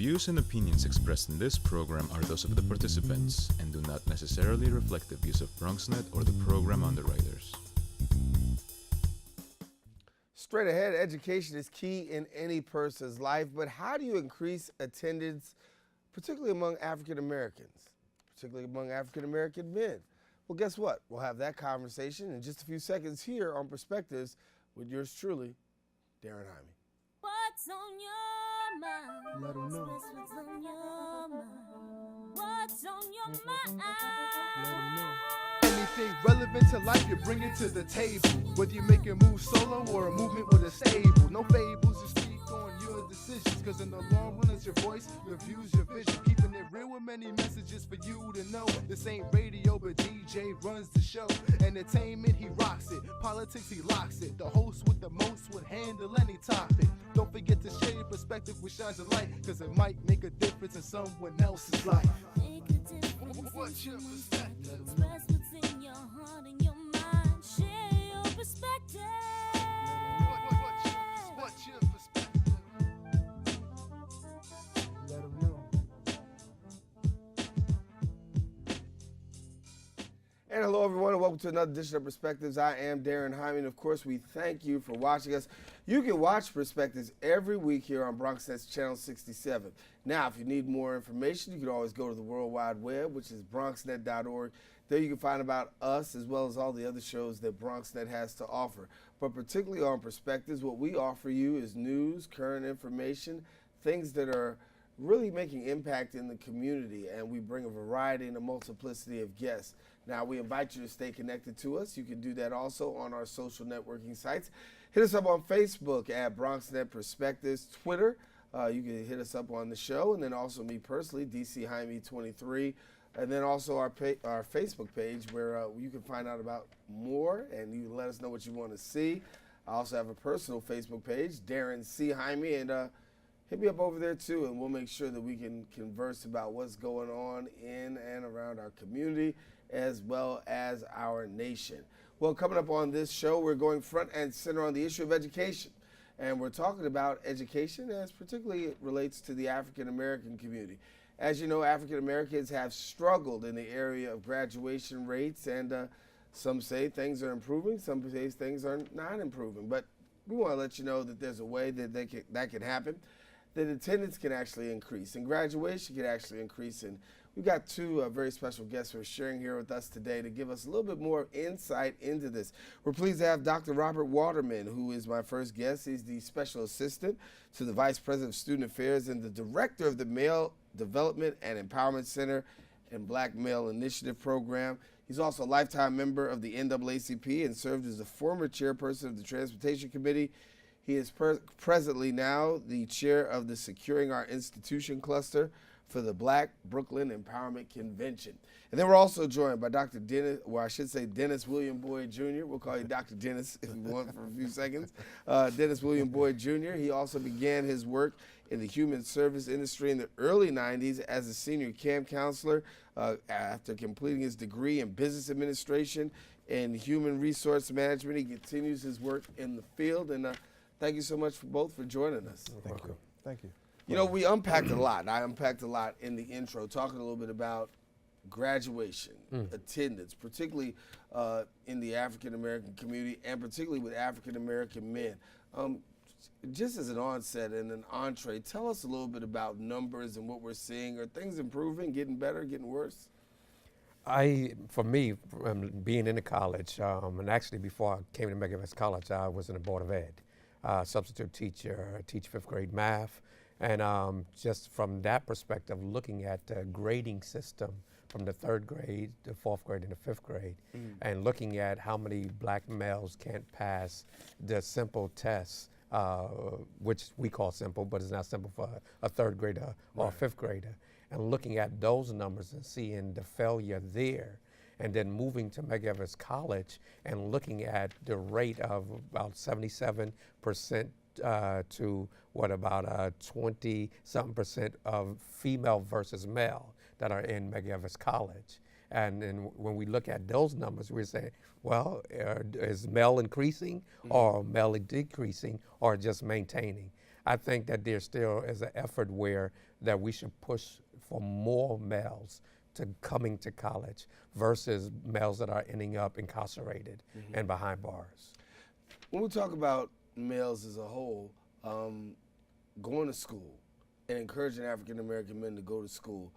views and opinions expressed in this program are those of the participants and do not necessarily reflect the views of BronxNet or the program underwriters. Straight ahead, education is key in any person's life, but how do you increase attendance, particularly among African Americans, particularly among African American men? Well, guess what? We'll have that conversation in just a few seconds here on Perspectives with yours truly, Darren Hyme. What's on your mind? Let 'em know. Express what's on your mind. What's on your mind? Let 'em know. Anything relevant to life, you bring it to the table. Whether you make a move solo or a movement with a stable. No fables, you speak on your decisions. Cause in the long run, it's your voice, your views, your vision. Keeping it real with many messages for you to know. This ain't radio, but DJ runs the show. Entertainment, he rocks it. Politics, he locks it. The host with the most would handle any topic. Don't forget to share your perspective, which shines a light. Cause it might make a difference in someone else's life. Make a difference. What's your perspective? Express what's in your heart and your mind. Share your perspective. What's your perspective? Let 'em know. And hello, everyone, and welcome to another edition of Perspectives. I am Darren Hyman. And of course, we thank you for watching us. You can watch Perspectives every week here on BronxNet's Channel 67. Now, if you need more information, you can always go to the World Wide Web, which is bronxnet.org. There you can find about us as well as all the other shows that BronxNet has to offer. But particularly on Perspectives, what we offer you is news, current information, things that are really making impact in the community, and we bring a variety and a multiplicity of guests. Now, we invite you to stay connected to us. You can do that also on our social networking sites. Hit us up on Facebook at BronxNet Perspectives, Twitter. You can hit us up on the show, and then also me personally, DC Jaime 23, and then also our Facebook page where you can find out about more, and you can let us know what you want to see. I also have a personal Facebook page, Darren C. Jaime, and hit me up over there too, and we'll make sure that we can converse about what's going on in and around our community as well as our nation. Well, coming up on this show, we're going front and center on the issue of education. And we're talking about education as particularly it relates to the African American community. As you know, African Americans have struggled in the area of graduation rates, and some say things are improving, some say things are not improving. But we want to let you know that there's a way that that can happen, that attendance can actually increase and graduation can actually increase. And we've got two very special guests who are sharing here with us today to give us a little bit more insight into this. We're pleased to have Dr. Robert Waterman, who is my first guest. He's the Special Assistant to the Vice President of Student Affairs and the Director of the Male Development and Empowerment Center and Black Male Initiative Program. He's also a lifetime member of the NAACP and served as the former chairperson of the Transportation Committee. He is presently now the chair of the Securing Our Institution Cluster for the Black Brooklyn Empowerment Convention. And then we're also joined by Dr. Dennis, well, I should say Dennis William Boyd Jr. We'll call you Dr. Dennis if you want for a few seconds. Dennis William Boyd Jr. He also began his work in the human service industry in the early 90s as a senior camp counselor after completing his degree in business administration and human resource management. He continues his work in the field, and thank you so much for both for joining us. Thank you. Thank you. You know, we unpacked a lot. I unpacked a lot in the intro, talking a little bit about graduation, attendance, particularly in the African-American community and particularly with African-American men. Just as an onset and an entree, tell us a little bit about numbers and what we're seeing. Are things improving, getting better, getting worse? For me, being in the college, and actually before I came to Medgar College, I was in the Board of Ed, substitute teacher, teach fifth grade math. And just from that perspective, looking at the grading system from the third grade, the fourth grade, and the fifth grade, and looking at how many black males can't pass the simple tests, which we call simple, but it's not simple for a third grader or a fifth grader, and looking at those numbers and seeing the failure there, and then moving to Medgar College and looking at the rate of about 77% to what about 20-something% of female versus male that are in Medgar College. And then when we look at those numbers, we're saying, well, is male increasing or male decreasing or just maintaining? I think that there still is an effort where that we should push for more males to coming to college versus males that are ending up incarcerated and behind bars. When we talk about males as a whole, going to school and encouraging African American men to go to school,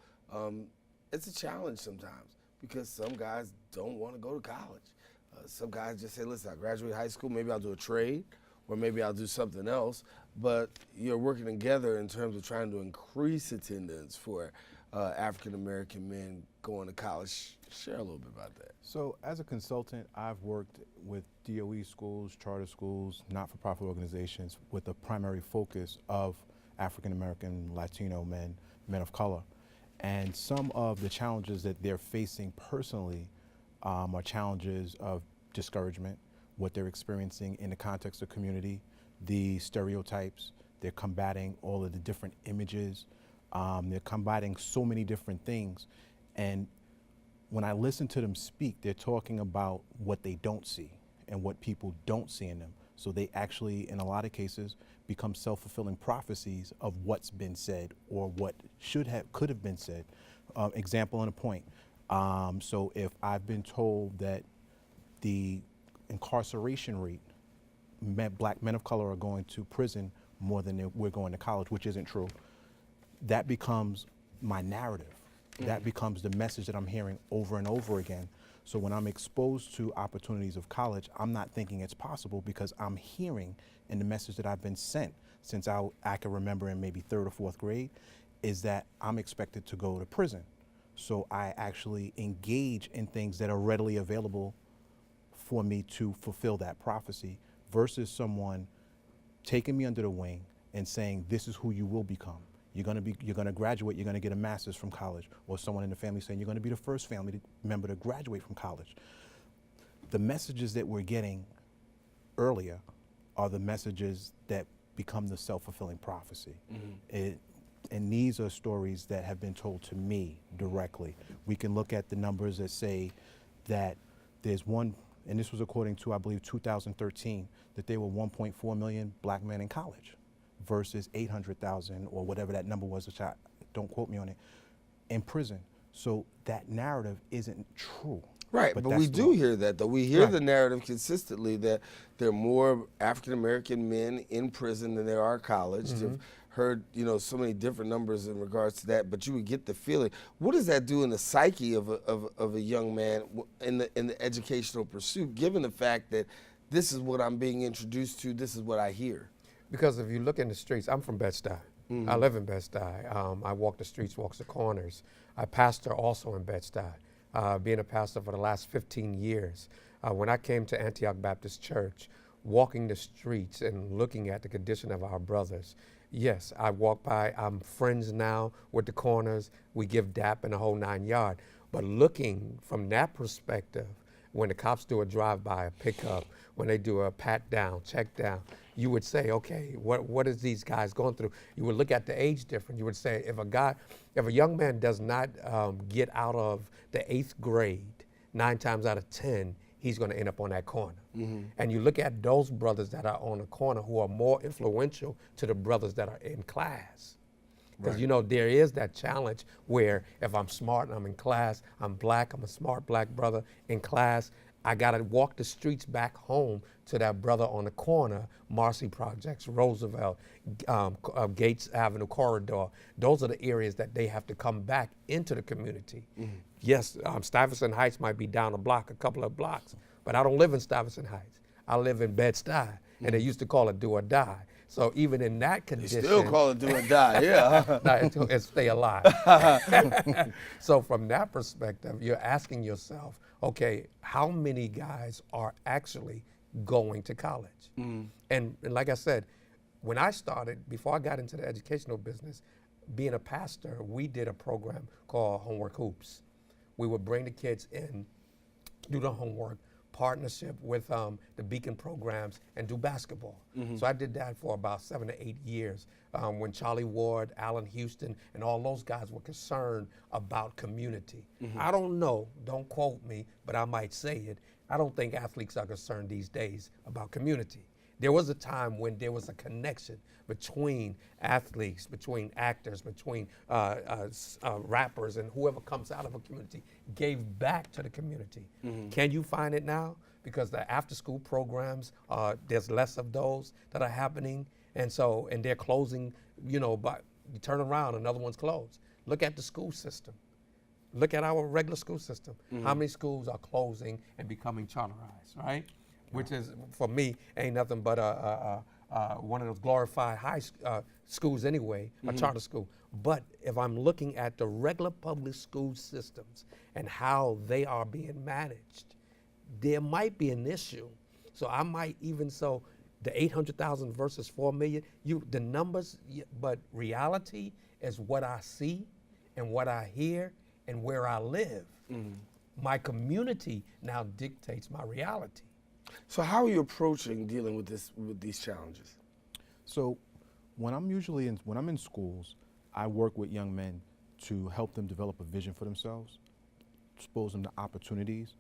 it's a challenge sometimes because some guys don't want to go to college. Some guys just say, listen, I graduate high school, maybe I'll do a trade or maybe I'll do something else. But you're working together in terms of trying to increase attendance for African American men going to college. Share a little bit about that. So as a consultant, I've worked with DOE schools, charter schools, not-for-profit organizations with a primary focus of African American, Latino men, men of color. And some of the challenges that they're facing personally are challenges of discouragement, what they're experiencing in the context of community, the stereotypes. They're combating all of the different images. They're combating so many different things. And when I listen to them speak, they're talking about what they don't see and what people don't see in them. So they actually, in a lot of cases, become self-fulfilling prophecies of what's been said or what could have been said. Example and a point. So if I've been told that the incarceration rate, black men of color are going to prison more than we're going to college, which isn't true, that becomes my narrative. That becomes the message that I'm hearing over and over again. So when I'm exposed to opportunities of college, I'm not thinking it's possible because I'm hearing in the message that I've been sent since I can remember in maybe 3rd or 4th grade is that I'm expected to go to prison. So I actually engage in things that are readily available for me to fulfill that prophecy versus someone taking me under the wing and saying, this is who you will become. You're gonna graduate, you're gonna get a master's from college, or someone in the family saying you're gonna be the first family member to graduate from college. The messages that we're getting earlier are the messages that become the self-fulfilling prophecy. And these are stories that have been told to me directly. We can look at the numbers that say that there's one, and this was according to, I believe, 2013, that there were 1.4 million black men in college versus 800,000 or whatever that number was, which don't quote me on it, in prison. So that narrative isn't true. Right, but we do hear that, though. We hear the narrative consistently that there are more African American men in prison than there are college. You've heard, so many different numbers in regards to that, but you would get the feeling. What does that do in the psyche of a young man in the educational pursuit, given the fact that this is what I'm being introduced to, this is what I hear? Because if you look in the streets, I'm from Bed-Stuy. I live in Bed-Stuy. I walk the streets, walk the corners. I pastor also in Bed-Stuy, being a pastor for the last 15 years. When I came to Antioch Baptist Church, walking the streets and looking at the condition of our brothers, yes, I walk by, I'm friends now with the corners, we give DAP and the whole 9 yards. But looking from that perspective, when the cops do a drive-by, a pickup, when they do a pat down, check down, you would say, okay, what is these guys going through? You would look at the age difference. You would say, if a young man does not get out of the 8th grade, 9 times out of 10, he's going to end up on that corner. And you look at those brothers that are on the corner who are more influential to the brothers that are in class. Because there is that challenge where if I'm smart and I'm in class, I'm black, I'm a smart black brother in class, I gotta walk the streets back home to that brother on the corner, Marcy Projects, Roosevelt, Gates Avenue Corridor. Those are the areas that they have to come back into the community. Yes, Stuyvesant Heights might be down a block, a couple of blocks, but I don't live in Stuyvesant Heights. I live in Bed-Stuy, and they used to call it do or die. So even in that condition, They still call it do or die, yeah. it's stay alive. So from that perspective, you're asking yourself, okay, how many guys are actually going to college? And like I said, when I started, before I got into the educational business, being a pastor, we did a program called Homework Hoops. We would bring the kids in, do the homework, partnership with the Beacon programs, and do basketball. So I did that for about 7 to 8 years when Charlie Ward, Allen Houston, and all those guys were concerned about community. I don't know, don't quote me, but I might say it. I don't think athletes are concerned these days about community. There was a time when there was a connection between athletes, between actors, between rappers, and whoever comes out of a community gave back to the community. Can you find it now? Because the after-school programs, there's less of those that are happening, and they're closing. But you turn around, another one's closed. Look at the school system. Look at our regular school system. How many schools are closing and becoming charterized, right? Which is, for me, ain't nothing but one of those glorified schools anyway, a charter school. But if I'm looking at the regular public school systems and how they are being managed, there might be an issue. So I might the 800,000 versus 4 million, the numbers, but reality is what I see and what I hear and where I live. My community now dictates my reality. So how are you approaching dealing with these challenges? So when I'm in schools, I work with young men to help them develop a vision for themselves, expose them to opportunities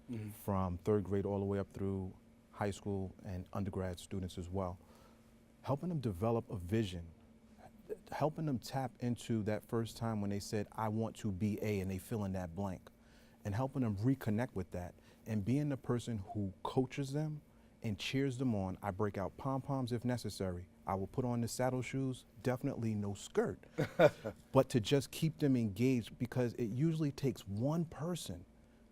from 3rd grade all the way up through high school and undergrad students as well. Helping them develop a vision, helping them tap into that first time when they said, I want to be A, and they fill in that blank, and helping them reconnect with that, and being the person who coaches them and cheers them on. I break out pom-poms if necessary. I will put on the saddle shoes, definitely no skirt, but to just keep them engaged, because it usually takes one person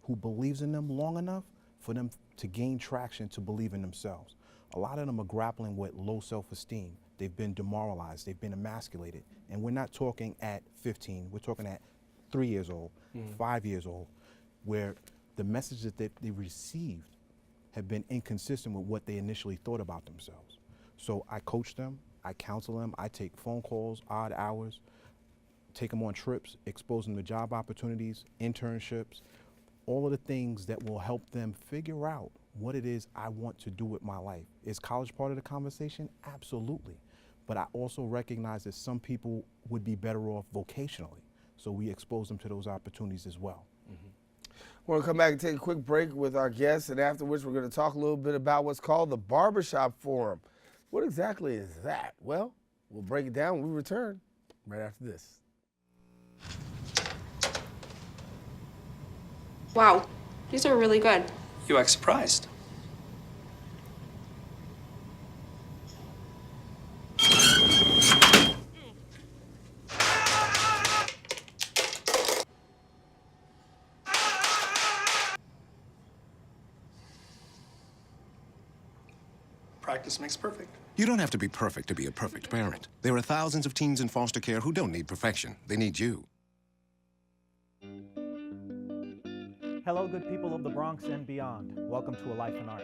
who believes in them long enough for them to gain traction to believe in themselves. A lot of them are grappling with low self-esteem. They've been demoralized, they've been emasculated. And we're not talking at 15, we're talking at 3 years old, 5 years old, where the messages that they received have been inconsistent with what they initially thought about themselves. So I coach them, I counsel them, I take phone calls, odd hours, take them on trips, expose them to job opportunities, internships, all of the things that will help them figure out what it is I want to do with my life. Is college part of the conversation? Absolutely. But I also recognize that some people would be better off vocationally. So we expose them to those opportunities as well. We're going to come back and take a quick break with our guests, and afterwards we're going to talk a little bit about what's called the Barbershop Forum. What exactly is that? Well, we'll break it down when we return right after this. Wow, these are really good. You act surprised. Practice makes perfect. You don't have to be perfect to be a perfect parent. There are thousands of teens in foster care who don't need perfection. They need you. Hello, good people of the Bronx and beyond. Welcome to A Life in Art.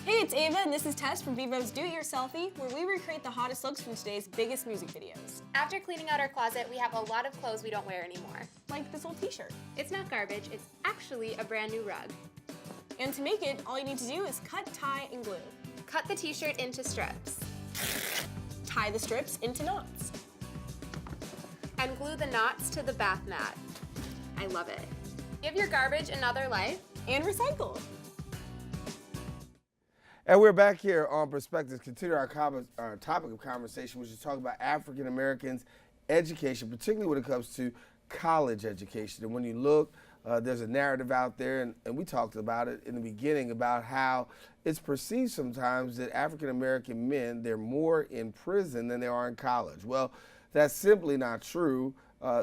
It's Ava, and this is Tess from Vivo's Do-It-Yourselfie, where we recreate the hottest looks from today's biggest music videos. After cleaning out our closet, we have a lot of clothes we don't wear anymore. Like this old t-shirt. It's not garbage, it's actually a brand new rug. And to make it, all you need to do is cut, tie, and glue. Cut the t-shirt into strips. Tie the strips into knots. And glue the knots to the bath mat. I love it. Give your garbage another life. And recycle. And we're back here on Perspectives, continue our topic of conversation, which is talking about African Americans' education, particularly when it comes to college education. And when you look, there's a narrative out there, and we talked about it in the beginning, about how it's perceived sometimes that African American men, they're more in prison than they are in college. Well, That's simply not true.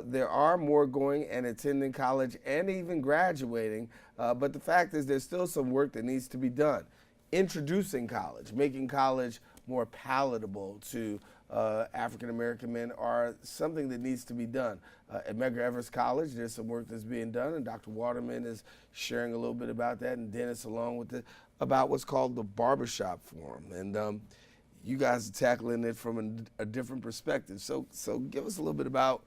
There are more going and attending college and even graduating, but the fact is there's still some work that needs to be done. Introducing college, making college more palatable to African American men are something that needs to be done. At Medgar Evers College, there's some work that's being done, and Dr. Waterman is sharing a little bit about that, and Dennis along with it, about what's called the Barbershop Forum. And you guys are tackling it from a different perspective. So give us a little bit about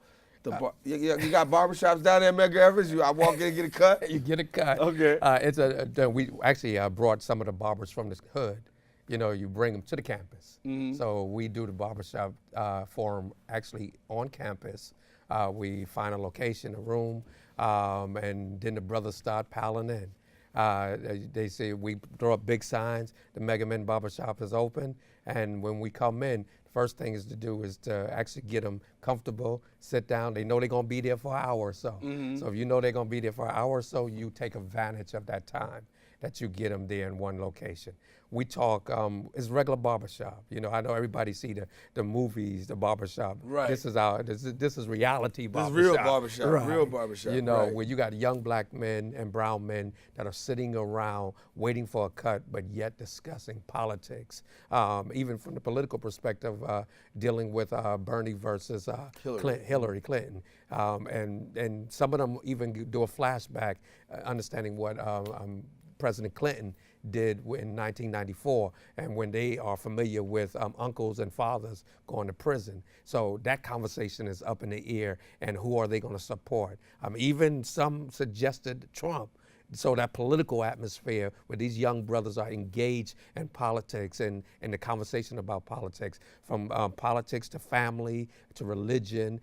you got barbershops down there at Medgar Evers? I walk in and get a cut? You get a cut. Okay. We actually brought some of the barbers from the hood. You know, you bring them to the campus. So we do the barbershop forum actually on campus. We find a location, a room, and then the brothers start piling in. They say we throw up big signs, the Mega Men Barbershop is open, and when we come in, first thing is to do is to actually get them comfortable, sit down. They know they're gonna be there for an hour or so. So if you know they're gonna be there for an hour or so, you take advantage of that time that you get them there in one location. We talk, it's regular barbershop. You know, I know everybody see the movies, the barbershop. Right. This is reality barbershop. This is real barbershop, Right. real barbershop. You know, right. where you got young black men and brown men that are sitting around waiting for a cut, but yet discussing politics. Even from the political perspective, dealing with Bernie versus Hillary Clinton. And some of them even do a flashback, understanding what President Clinton did in 1994, and when they are familiar with uncles and fathers going to prison. So that conversation is up in the air, and who are they going to support? Even some suggested Trump. So that political atmosphere where these young brothers are engaged in politics and the conversation about politics, from politics to family to religion,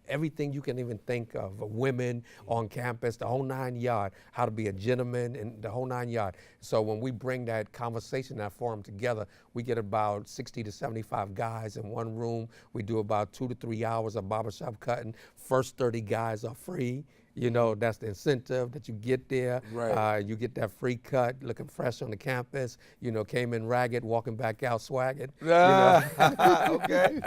everything you can even think of, women on campus, the whole 9 yard, how to be a gentleman, and the whole 9 yard. So when we bring that conversation, that forum together, we get about 60 to 75 guys in one room. We do about 2 to 3 hours of barbershop cutting. First 30 guys are free. You know, that's the incentive that you get there. Right. You get that free cut, looking fresh on the campus. You know, came in ragged, walking back out swagged. Okay.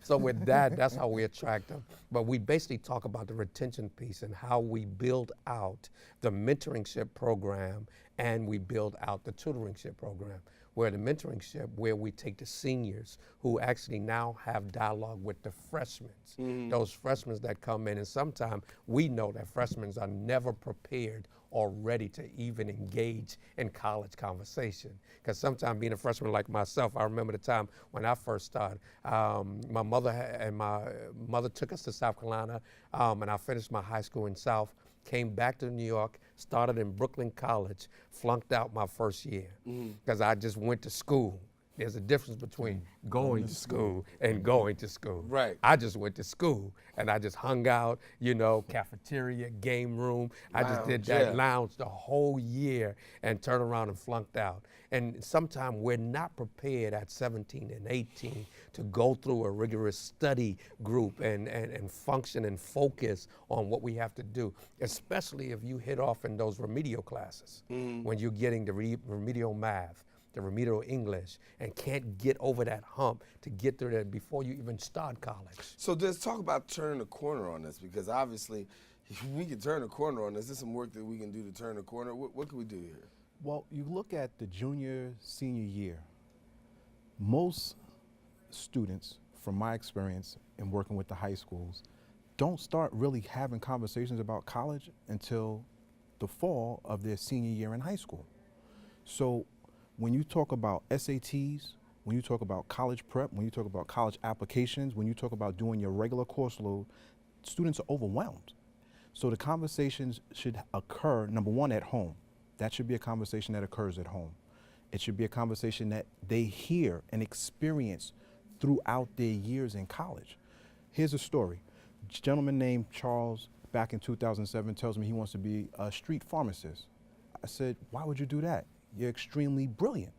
So with that, that's how we attract them. But we basically talk about the retention piece and how we build out the mentoringship program, and we build out the tutoringship program. Where the mentoringship, where we take the seniors who actually now have dialogue with the freshmen. Those freshmen that come in, and sometimes we know that freshmen are never prepared or ready to even engage in college conversation. Because sometimes being a freshman like myself, I remember the time when I first started. My mother took us to South Carolina, and I finished my high school in South. Came back to New York, started in Brooklyn College, flunked out my first year because I just went to school. There's a difference between going to school and going to school. Right. I just went to school and I just hung out, you know, cafeteria, game room. I just did that lounge the whole year and turned around and flunked out. And sometimes we're not prepared at 17 and 18 to go through a rigorous study group and function and focus on what we have to do, especially if you hit off in those remedial classes, when you're getting the remedial math, the remedial English, and can't get over that hump to get through that before you even start college. So let's talk about turning the corner on this, because obviously we can turn the corner on this. There's some work that we can do to turn the corner. What can we do here? Well, you look at the junior, senior year. Most students, from my experience in working with the high schools, don't start really having conversations about college until the fall of their senior year in high school. So when you talk about SATs, when you talk about college prep, when you talk about college applications, when you talk about doing your regular course load, students are overwhelmed. So the conversations should occur, number one, at home. That should be a conversation that occurs at home. It should be a conversation that they hear and experience throughout their years in college. Here's a story. A gentleman named Charles, back in 2007, tells me he wants to be a street pharmacist. I said, why would you do that? You're extremely brilliant.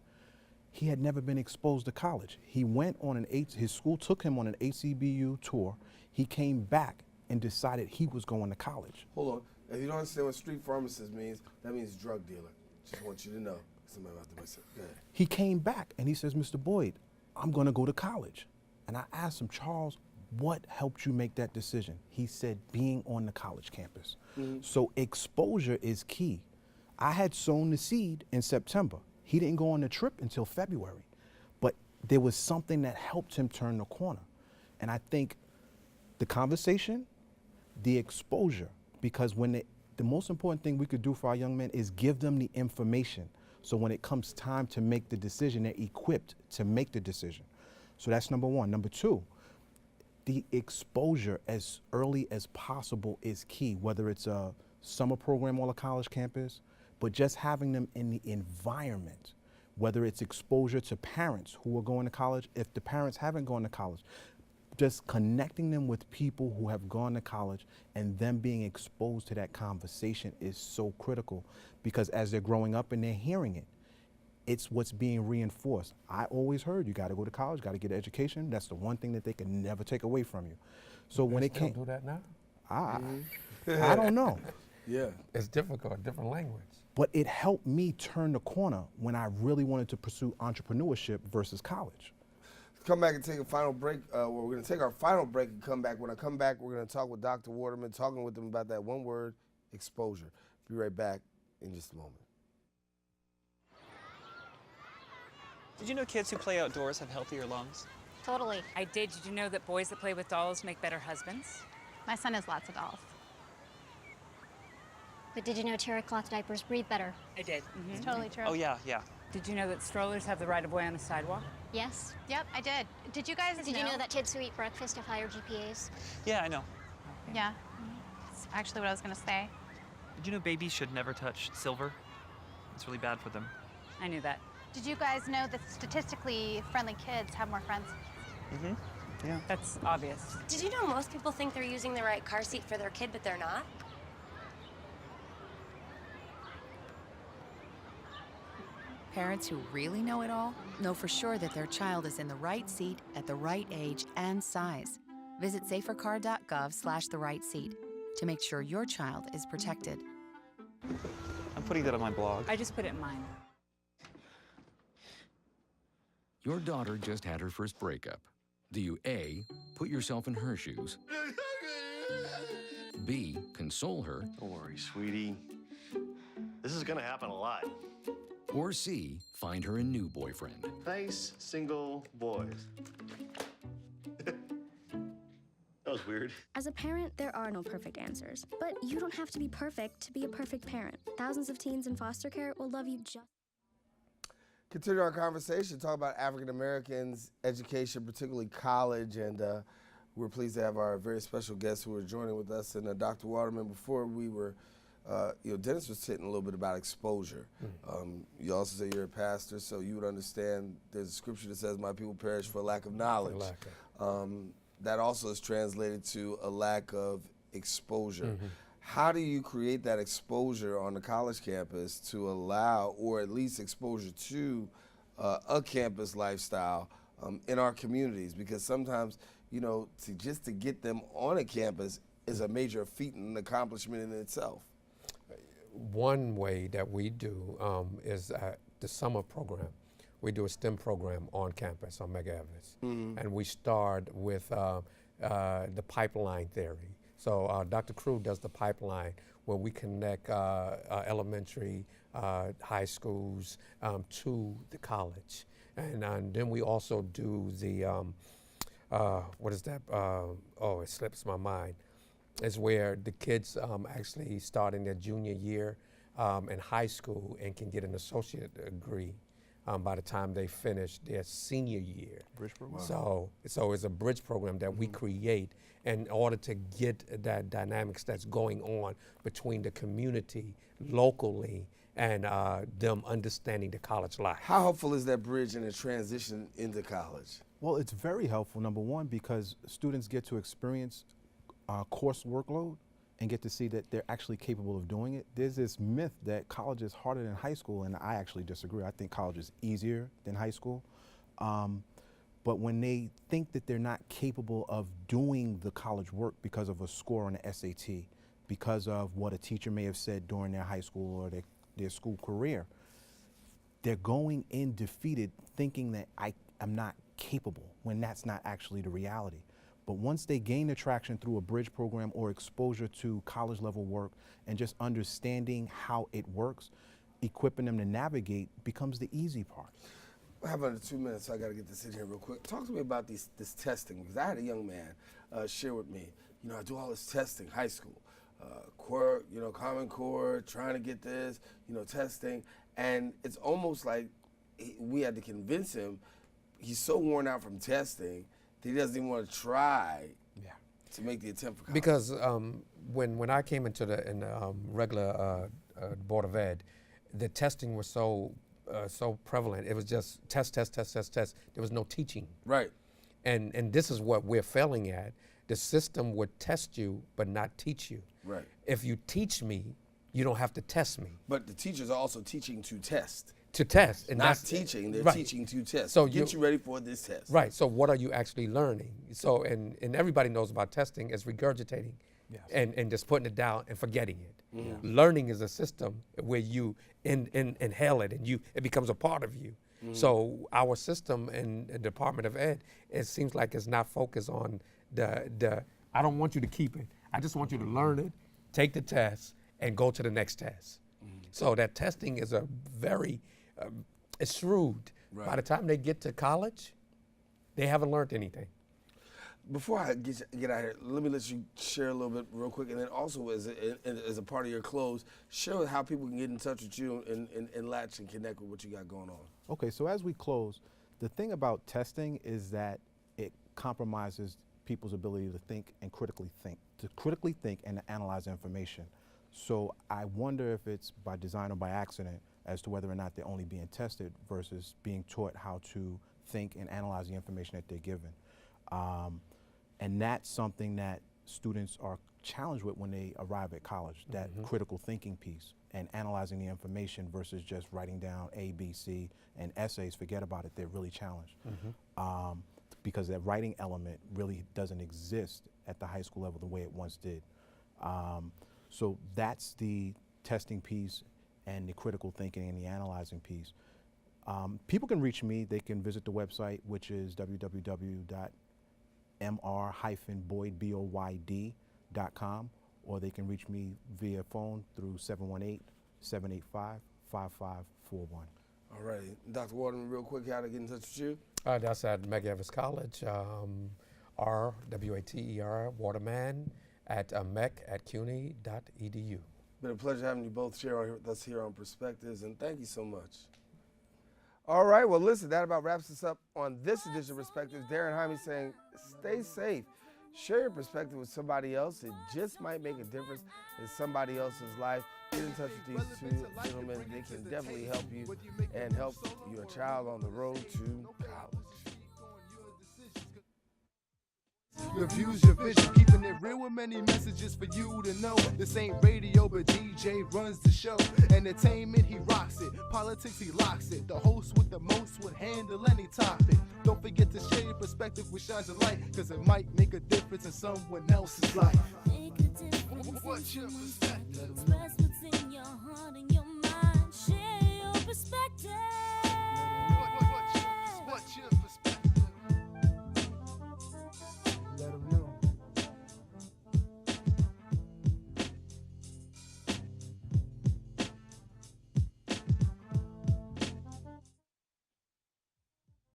He had never been exposed to college. He went on his school took him on an HCBU tour. He came back and decided he was going to college. Hold on. If you don't understand what street pharmacist means, that means drug dealer. Just want you to know. Somebody about to say, go ahead. He came back and he says, Mr. Boyd, I'm going to go to college. And I asked him, Charles, what helped you make that decision? He said, being on the college campus. So exposure is key. I had sown the seed in September. He didn't go on the trip until February. But there was something that helped him turn the corner. And I think the conversation, the exposure, because when the most important thing we could do for our young men is give them the information. So when it comes time to make the decision, they're equipped to make the decision. So that's number one. Number two, the exposure as early as possible is key, whether it's a summer program on a college campus, but just having them in the environment, whether it's exposure to parents who are going to college, if the parents haven't gone to college, just connecting them with people who have gone to college and them being exposed to that conversation is so critical, because as they're growing up and they're hearing it, it's what's being reinforced. I always heard you got to go to college, got to get an education. That's the one thing that they can never take away from you. So when it came, do that now? I don't know. Yeah. It's difficult, different language. But it helped me turn the corner when I really wanted to pursue entrepreneurship versus college. Come back and take a final break. We're going to take our final break and come back. When I come back, we're going to talk with Dr. Waterman, talking with him about that one word, exposure. Be right back in just a moment. Did you know kids who play outdoors have healthier lungs? Totally. I did. Did you know that boys that play with dolls make better husbands? My son has lots of dolls. But did you know terry cloth diapers breathe better? I did. It's totally true. Oh, yeah, yeah. Did you know that strollers have the right of way on the sidewalk? Yes. Yep, I did. Did you guys Did you know that kids who eat breakfast have higher GPAs? Yeah, I know. Yeah. That's actually what I was going to say. Did you know babies should never touch silver? It's really bad for them. I knew that. Did you guys know that statistically friendly kids have more friends? Mm-hmm. Yeah. That's obvious. Did you know most people think they're using the right car seat for their kid, but they're not? Parents who really know it all know for sure that their child is in the right seat at the right age and size. Visit safercar.gov/the right seat to make sure your child is protected. I'm putting that on my blog. I just put it in mine. Your daughter just had her first breakup. Do you A, put yourself in her shoes? B, console her? Don't worry, sweetie. This is gonna happen a lot. Or C, find her a new boyfriend? Nice, single boys. That was weird. As a parent, there are no perfect answers. But you don't have to be perfect to be a perfect parent. Thousands of teens in foster care will love you just. Continue our conversation, talk about African Americans, education, particularly college, and we're pleased to have our very special guests who are joining with us. And Dr. Waterman, before we were, Dennis was hitting a little bit about exposure. You also say you're a pastor, so you would understand there's a scripture that says, "My people perish for lack of knowledge." That also is translated to a lack of exposure. How do you create that exposure on the college campus to allow, or at least exposure to a campus lifestyle in our communities? Because sometimes, just to get them on a campus is a major feat and an accomplishment in itself. One way that we do is the summer program. We do a STEM program on campus on Mega Evans. And we start with the pipeline theory. So Dr. Crew does the pipeline where we connect elementary, high schools to the college. And then we also do the, what is that? It slips my mind. It's where the kids actually start in their junior year in high school and can get an associate degree by the time they finish their senior year. Bridge program. So it's a bridge program that we create in order to get that dynamics that's going on between the community locally and them understanding the college life. How helpful is that bridge in the transition into college? Well, it's very helpful, number one, because students get to experience course workload and get to see that they're actually capable of doing it. There's this myth that college is harder than high school, and I actually disagree. I think college is easier than high school. But when they think that they're not capable of doing the college work because of a score on the SAT, because of what a teacher may have said during their high school or their school career, they're going in defeated thinking that I'm not capable, when that's not actually the reality. But once they gain the traction through a bridge program or exposure to college level work and just understanding how it works, equipping them to navigate becomes the easy part. I have under 2 minutes, so I got to get this in here real quick. Talk to me about this testing, because I had a young man share with me, you know, I do all this testing, high school, core, you know, Common Core, trying to get this, you know, testing, and it's almost like we had to convince him. He's so worn out from testing that he doesn't even want to try to make the attempt for college. Because when I came into the regular Board of Ed, the testing was so prevalent. It was just test. There was no teaching. Right. And this is what we're failing at. The system would test you but not teach you. Right. If you teach me, you don't have to test me. But the teachers are also teaching to test. To test. And not that's teaching, they're right. teaching to test. So get you ready for this test. Right, so what are you actually learning? So, and everybody knows about testing is regurgitating and just putting it down and forgetting it. Mm-hmm. Learning is a system where you inhale it and it becomes a part of you. Mm-hmm. So our system in the Department of Ed, it seems like it's not focused on I don't want you to keep it. I just want you to learn it, take the test, and go to the next test. Mm-hmm. So that testing is a very, it's shrewd. Right. By the time they get to college, they haven't learned anything. Before I get out of here, let me let you share a little bit real quick, and then also as a part of your close, share how people can get in touch with you and latch and connect with what you got going on. Okay, so as we close, the thing about testing is that it compromises people's ability to think and critically think and analyze information. So I wonder if it's by design or by accident as to whether or not they're only being tested versus being taught how to think and analyze the information that they're given. And that's something that students are challenged with when they arrive at college, that critical thinking piece and analyzing the information versus just writing down A, B, C, and essays. Forget about it, they're really challenged. Because that writing element really doesn't exist at the high school level the way it once did. So that's the testing piece and the critical thinking and the analyzing piece. People can reach me. They can visit the website, which is www.mr-boyd.com, or they can reach me via phone through 718-785-5541. All right, Dr. Waterman, real quick, how to get in touch with you? That's at Medgar Evers College, R-W-A-T-E-R, Waterman, at mec@cuny.edu. Been a pleasure having you both share with us here on Perspectives, and thank you so much. All right, well, listen, that about wraps us up on this edition of Perspectives. Darren Jaime saying, stay safe. Share your perspective with somebody else. It just might make a difference in somebody else's life. Get in touch with these two gentlemen. They can definitely help you and help your child on the road to college. Your views, your vision, keeping it real with many messages for you to know. This ain't radio, but DJ runs the show. Entertainment, he rocks it. Politics, he locks it. The host with the most would handle any topic. Don't forget to share your perspective with shines of light, cause it might make a difference in someone else's life. What's your perspective? Express what's in your heart and your mind. Share your perspective.